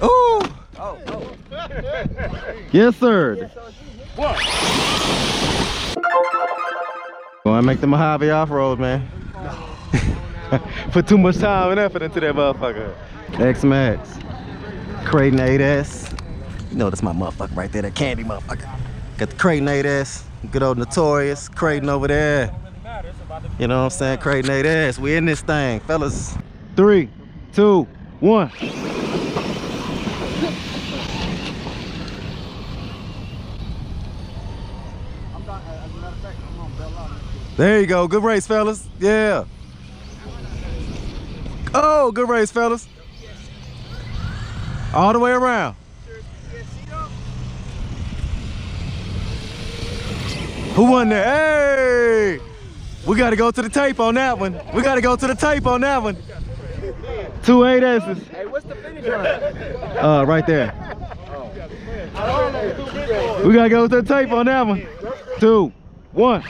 Oh! Yes, sir. Going to make the Mojave off-road, man. Put too much time and effort into that motherfucker. X-Max. Creighton 8S. You know that's my motherfucker right there, that candy motherfucker. Got the Creighton 8S. Good old Notorious Creighton over there. You know what I'm saying? Creighton 8S. We in this thing, fellas. 3, 2, 1. There you go. Good race, fellas. Yeah. Oh, good race, fellas. All the way around. Who won that? Hey! We got to go to the tape on that one. We got to go to the tape on that one. 2 8S's. Hey, what's the finish line? Right there. We got to go to the tape on that one. 2, 1.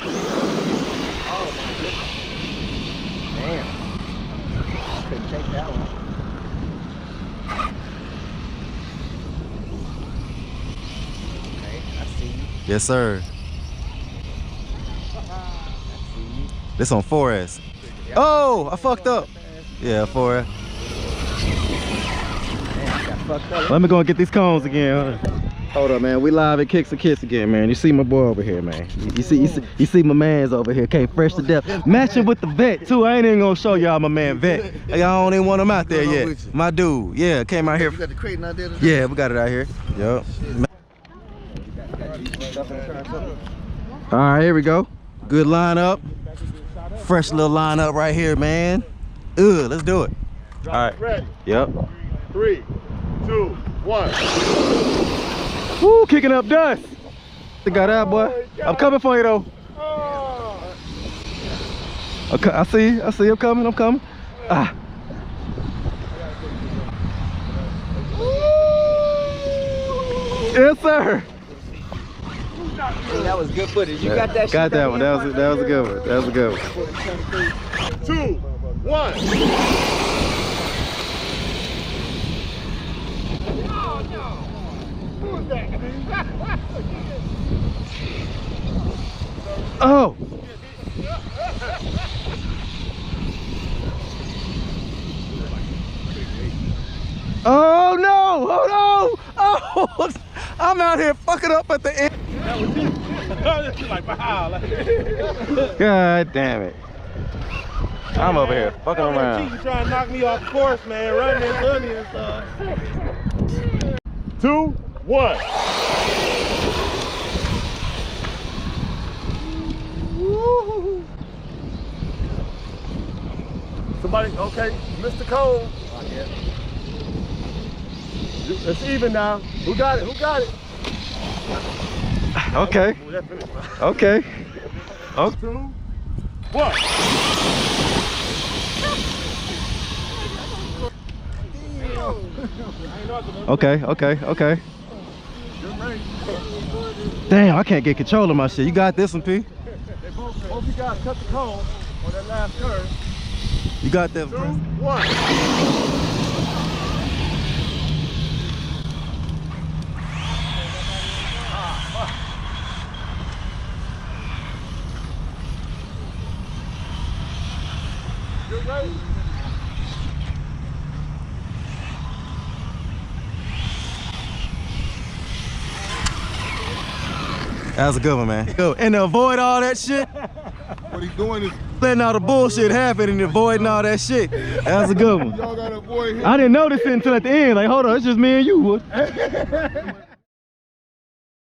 Take that one. Okay, I see you. Yes, sir. I see you. This on 4S. Yep. Oh, I fucked up. Yeah, 4S. Man, let me go and get these cones again. Hold up, man. We live at Kicks and Kiss again, man. You see my boy over here, man. You see my man's over here. Came fresh to death. Matching with the vet too. I ain't even gonna show y'all my man vet. Y'all don't even want him out there yet. My dude, yeah, came out here. You got the Creighton out there today? Yeah, we got it out here. Yup. All right, here we go. Good lineup. Fresh little lineup right here, man. Let's do it. All right. Ready? Yep. 3, 2, 1. Woo, kicking up dust. They got out, boy. I'm coming for you, though. I see, I'm coming. Ah. Yes, sir. That was good footage. You got that shit. Got that one. That was a good one. That was a good one. 2, 1. Oh! Oh no! Oh no! Oh! I'm out here fucking up at the end. That was you. Like, wow. God damn it. I'm over here fucking around. You trying to knock me off course, man. Running and running and stuff. 2, 1. Somebody, okay, Mr. Cole. It's even now. Who got it? Okay. Okay. Oh. 2, 1. Okay. Damn, I can't get control of my shit. You got this one, P? Both you guys cut the cone on that last curve. You got that. 2, 1. Good race. That was a good one, man. Go and to avoid all that shit. What he's doing is letting all the bullshit happen and avoiding all that shit. That was a good one. y'all gotta avoid him. I didn't notice it until at the end. Like, hold on, it's just me and you.